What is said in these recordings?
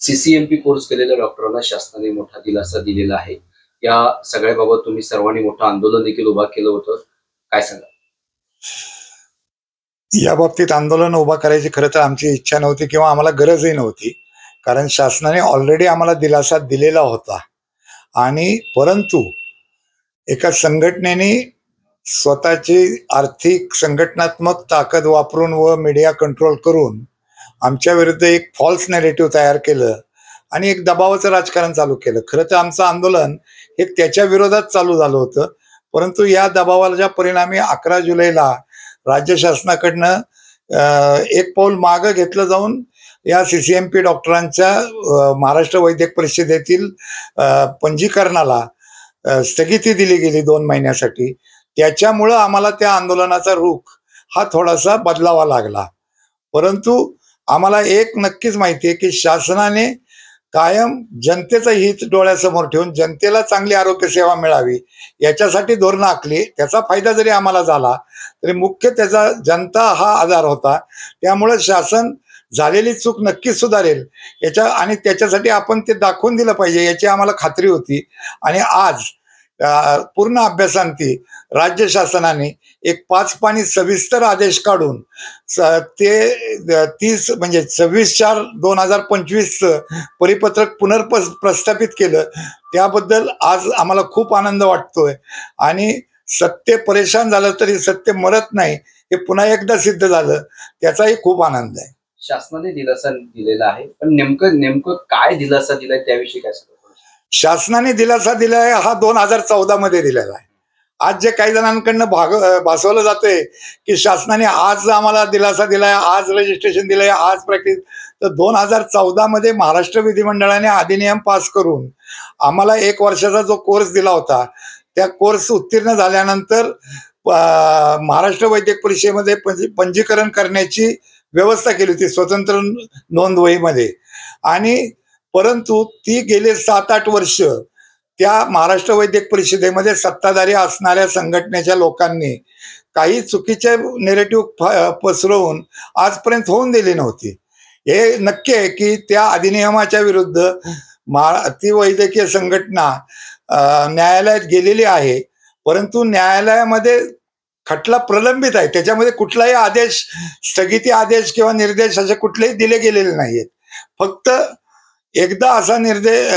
CCMP course केलेल्या डॉक्टरांना शासनाने मोठा दिलासा दिलेला आहे. या सगळ्याबाबत तुम्ही सर्वांनी मोठं आंदोलन देखील उभा केलं होतं. काय सांगा? या बाबतीत आंदोलन उभा करायची खरं तर आमची इच्छा नव्हती किंवा आम्हाला गरजही नव्हती. कारण शासनाने ऑलरेडी आम्हाला दिलासा दिलेला होता. आणि परंतु एका संघटनेने स्वतःची आर्थिक संघटनात्मक ताकद वापरून व मीडिया कंट्रोल करून आमच्या विरुद्ध एक फॉल्स नॅरेटिव्ह तयार केलं आणि एक दबावाचं राजकारण चालू केलं. खरं तर आमचं आंदोलन हे त्याच्या विरोधात चालू झालं होतं. परंतु या दबावाच्या परिणामी 11 जुलैला राज्य शासनाकडनं एक पाऊल मागं घेतलं जाऊन या सीसीएमपी डॉक्टरांच्या महाराष्ट्र वैद्यक परिषदेतील पंजीकरणाला स्थगिती दिली गेली 2 महिन्यासाठी. त्याच्यामुळं आम्हाला त्या आंदोलनाचा रुख हा थोडासा बदलावा लागला. परंतु आम्हाला एक नक्कीच माहिती आहे की शासनाने कायम जनतेचं हित डोळ्यासमोर ठेवून जनतेला चांगली आरोग्य सेवा मिळावी याच्यासाठी धोरणं आखली. त्याचा फायदा जरी आम्हाला झाला तरी मुख्य त्याचा जनता हा आधार होता. त्यामुळे शासन झालेली चूक नक्कीच सुधारेल आणि त्याच्यासाठी आपण ते दाखवून दिलं पाहिजे याची आम्हाला खात्री होती. आणि आज पूर्ण अभ्यासांती राज्य शासनाने एक 5 पानी सविस्तर आदेश काढून ते 30 म्हणजे 26/4/2025 परिपत्रक पुनर्प्रस्थापित केलं. त्याबद्दल आज आम्हाला खूप आनंद वाटतोय. आणि सत्य परेशान झालं तरी सत्य मरत नाही हे पुन्हा एकदा सिद्ध झालं, त्याचाही खूप आनंद आहे. शासनाने दिलासा दिलेला आहे, पण नेमकं काय दिलासा दिलाय त्याविषयी काय सांगा? शासनाने दिलासा दिलाय हा 2014 मध्ये दिलेला आहे. आज जे काही जणांकडनं भासवलं जातंय की शासनाने आज आम्हाला दिलासा दिलाय, आज रजिस्ट्रेशन दिलंय, आज प्रॅक्टिस, तर 2014 मध्ये महाराष्ट्र विधिमंडळाने अधिनियम पास करून आम्हाला 1 वर्षाचा जो कोर्स दिला होता त्या कोर्स उत्तीर्ण झाल्यानंतर महाराष्ट्र वैद्यक परिषदेमध्ये पंजीकरण करण्याची व्यवस्था केली होती स्वतंत्र नोंदवहीमध्ये. आणि परंतु ती गेले 7-8 वर्ष त्या महाराष्ट्र वैद्यक परिषदेमध्ये सत्ताधारी असणाऱ्या संघटनेच्या लोकांनी काही चुकीचे नेरेटिव्ह पसरवून आजपर्यंत होऊन दिली नव्हती. हे नक्की आहे की त्या अधिनियमाच्या विरुद्ध ती वैद्यकीय संघटना न्यायालयात गेलेली आहे. परंतु न्यायालयामध्ये खटला प्रलंबित आहे. त्याच्यामध्ये कुठलाही आदेश, स्थगिती आदेश किंवा निर्देश असे कुठलेही दिले गेलेले नाहीत. फक्त एकदा असा निर्देश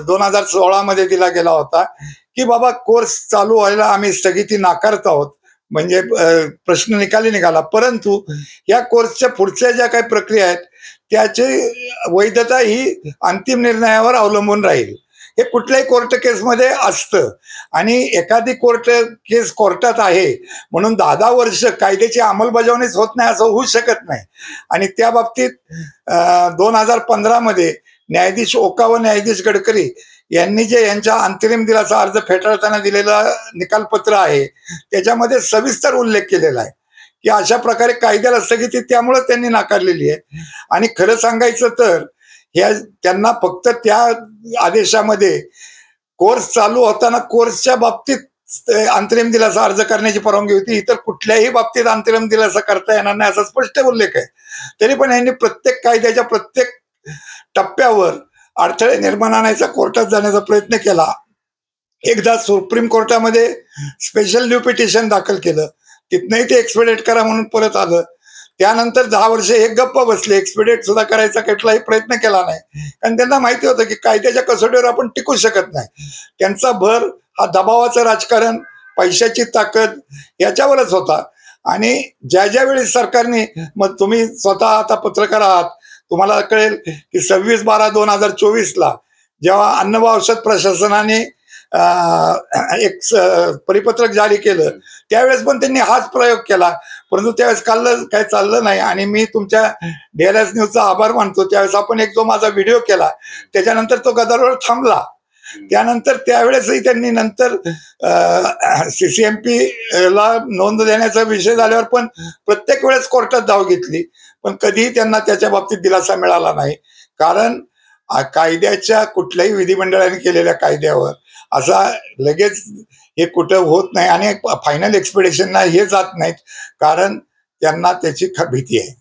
2016 मध्ये दिला गेला होता की बाबा कोर्स चालू व्हायला आम्ही स्थगिती नाकारत आहोत, म्हणजे प्रश्न निकाली निघाला. परंतु या कोर्सच्या पुढच्या ज्या काही प्रक्रिया आहेत त्याची वैधता ही अंतिम निर्णयावर अवलंबून राहील. हे कुठल्याही कोर्ट केसमध्ये असतं. आणि एखादी कोर्ट केस कोर्टात आहे म्हणून 10-10 वर्ष कायद्याची अंमलबजावणीच होत नाही असं होऊ शकत नाही. आणि त्या बाबतीत 2015 मध्ये न्यायाधीश ओका व न्यायाधीश गडकरी यांनी जे यांच्या अंतरिम दिलासा अर्ज फेटाळताना दिलेला निकालपत्र आहे त्याच्यामध्ये सविस्तर उल्लेख केलेला आहे की अशा प्रकारे कायद्याला स्थगिती त्यामुळे त्यांनी नाकारलेली आहे. आणि खरं सांगायचं तर त्यांना फक्त त्या आदेशामध्ये कोर्स चालू होताना कोर्सच्या बाबतीत अंतरिम दिलासा अर्ज करण्याची परवानगी होती. इतर कुठल्याही बाबतीत अंतरिम दिलासा करता येणार नाही असा स्पष्ट उल्लेख आहे. तरी पण यांनी प्रत्येक कायद्याच्या प्रत्येक टप्प्यावर अडथळे निर्माण आणायचा, कोर्टात जाण्याचा प्रयत्न केला. एकदा सुप्रीम कोर्टामध्ये स्पेशल न्यू पिटिशन दाखल केलं, तिथनंही ते एक्सपेडिट करा म्हणून परत आलं. त्यानंतर 10 वर्ष एक गप्प बसले, एक्सपेडिट सुद्धा करायचा कुठलाही प्रयत्न केला नाही. कारण त्यांना माहिती होतं की कायद्याच्या कसोटीवर आपण टिकू शकत नाही. त्यांचा भर हा दबावाचं राजकारण, पैशाची ताकद याच्यावरच होता. आणि ज्या वेळी सरकारने, मग तुम्ही स्वतः आता पत्रकार आहात, तुम्हाला कळेल की 26/12/2024 जेव्हा अन्न व औषध प्रशासनाने एक परिपत्रक जारी केलं त्यावेळेस पण त्यांनी हाच प्रयोग केला. परंतु त्यावेळेस काही चाललं नाही. आणि मी तुमच्या DLS न्यूजचा आभार मानतो. त्यावेळेस आपण एक जो माझा व्हिडिओ केला त्याच्यानंतर तो गदारोळ थांबला. त्यानंतर त्यावेळेसही त्यांनी नंतर सीसीएमपी ला नोंद देण्याचा विषय झाल्यावर पण प्रत्येक वेळेस कोर्टात धाव घेतली, पण कधीही त्यांना त्याच्या बाबतीत दिलासा मिळाला नाही. कारण कायद्याच्या कुठल्याही विधिमंडळाने केलेल्या कायद्यावर असा लगेच हे कुठं होत नाही. आणि फायनल एक्सपेडिशनला हे जात नाहीत कारण त्यांना त्याची भीती आहे.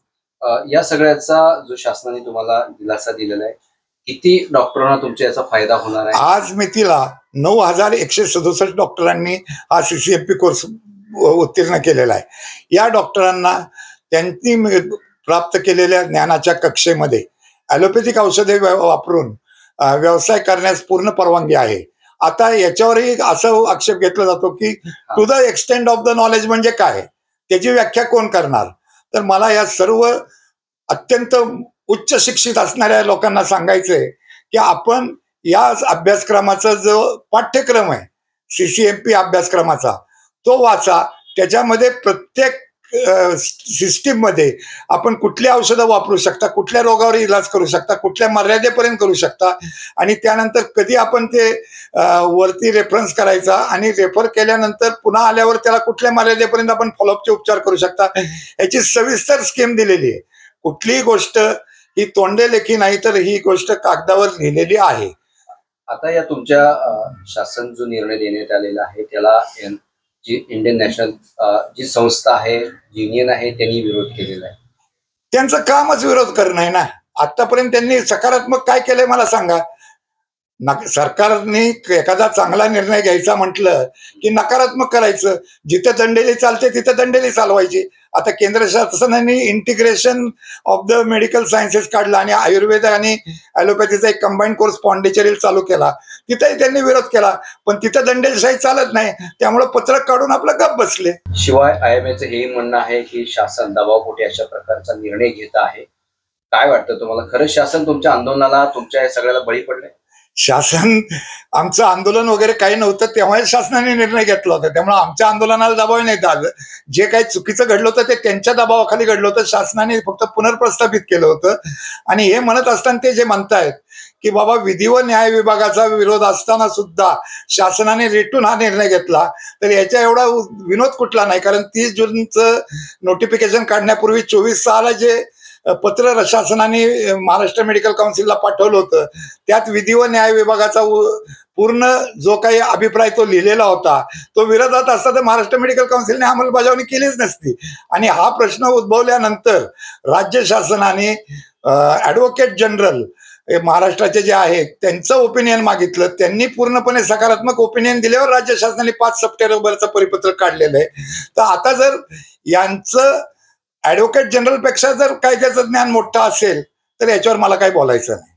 या सगळ्याचा जो शासनाने तुम्हाला दिलासा दिलेला आहे किती डॉक्टरांना तुमच्या याचा फायदा होणार आहे? आज मितीला 9,167 डॉक्टरांनी हा CCMP कोर्स उत्तीर्ण केलेला आहे. या डॉक्टरांना त्यांनी प्राप्त केलेल्या ज्ञानाच्या कक्षेमध्ये ॲलोपॅथिक औषधे वापरून व्यवसाय करण्यास पूर्ण परवानगी आहे. आता याच्यावरही असं आक्षेप घेतला जातो की to the extent of the knowledge म्हणजे काय, त्याची व्याख्या कोण करणार. तर मला या सर्व अत्यंत उच्च शिक्षित असणाऱ्या लोकांना सांगायचंय की आपण या अभ्यासक्रमाचा जो पाठ्यक्रम आहे CCMP अभ्यासक्रमाचा तो वाचा. त्याच्यामध्ये प्रत्येक सिस्टीम मध्ये आपण कुठली औषधं वापरू शकता, कुठल्या रोगावर इलाज करू शकता, कुठल्या मर्यादेपर्यंत करू शकता आणि त्यानंतर कधी आपण ते वरती रेफरन्स करायचा आणि रेफर केल्यानंतर पुन्हा आल्यावर त्याला कुठल्या मर्यादेपर्यंत आपण फॉलोअपचे उपचार करू शकता याची सविस्तर स्कीम दिलेली आहे. कुठलीही गोष्ट ही तोंडेलेखी नाही तर ही गोष्ट कागदावर लिहिलेली आहे. आता या तुमच्या शासन जो निर्णय देण्यात आलेला आहे त्याला जी इंडियन नॅशनल जी संस्था आहे, युनियन आहे, त्यांनी विरोध केलेला आहे. त्यांचं कामच विरोध करणं आहे ना. आतापर्यंत त्यांनी सकारात्मक काय केलंय मला सांगा. सरकारने एखादा चांगला निर्णय घ्यायचा म्हटलं की नकारात्मक करायचं. जिथे दंडेली चालते तिथे दंडेली चालवायची. आता केंद्र शासनाने integration of the medical sciences काढला आणि आयुर्वेद आणि ॲलोपॅथीचा एक कंबाईंड कोर्स पॉंडिचेरीला चालू केला. तिथेही त्यांनी विरोध केला, पण तिथं दंडेलशाही चालत नाही, त्यामुळे पत्रक काढून आपलं गप बसले. शिवाय IMAचं हे म्हणणं आहे की शासन दबावपोटी अशा प्रकारचा निर्णय घेत आहे. काय वाटतं तुम्हाला, खरंच शासन तुमच्या आंदोलनाला, तुमच्या या सगळ्याला बळी पडलंय? शासन आमचं आंदोलन वगैरे काही नव्हतं तेव्हा शासनाने निर्णय घेतला होता, त्यामुळे आमच्या आंदोलनाला दबाव नाही आलं. जे काही चुकीचं घडलं होतं ते त्यांच्या दबावाखाली घडलं होतं. शासनाने फक्त पुनर्प्रस्थापित केलं होतं. आणि हे म्हणत असताना ते जे म्हणतायत की बाबा विधी व न्याय विभागाचा विरोध असताना सुद्धा शासनाने रेटून हा निर्णय घेतला, तर याच्या एवढा विनोद कुठला नाही. कारण 30 जूनचं नोटिफिकेशन काढण्यापूर्वी 24/6 जे पत्र शासनाने महाराष्ट्र मेडिकल काउन्सिलला पाठवलं होतं त्यात विधी व न्याय विभागाचा पूर्ण जो काही अभिप्राय तो लिहिलेला होता तो विरोधात असता तर महाराष्ट्र मेडिकल काउन्सिलने अंमलबजावणी केलीच नसती. आणि हा प्रश्न उद्भवल्यानंतर राज्य शासनाने ॲडव्होकेट जनरल महाराष्ट्राचे जे आहेत त्यांचं ओपिनियन मागितलं. त्यांनी पूर्णपणे सकारात्मक ओपिनियन दिल्यावर राज्य शासनाने 5 सप्टेंबरचं परिपत्रक काढलेलं आहे. तर आता जर यांचं ॲडव्होकेट जनरल पेक्षा जर कायद्याचं ज्ञान मोठं असेल तर याच्यावर मला काही बोलायचं नाही.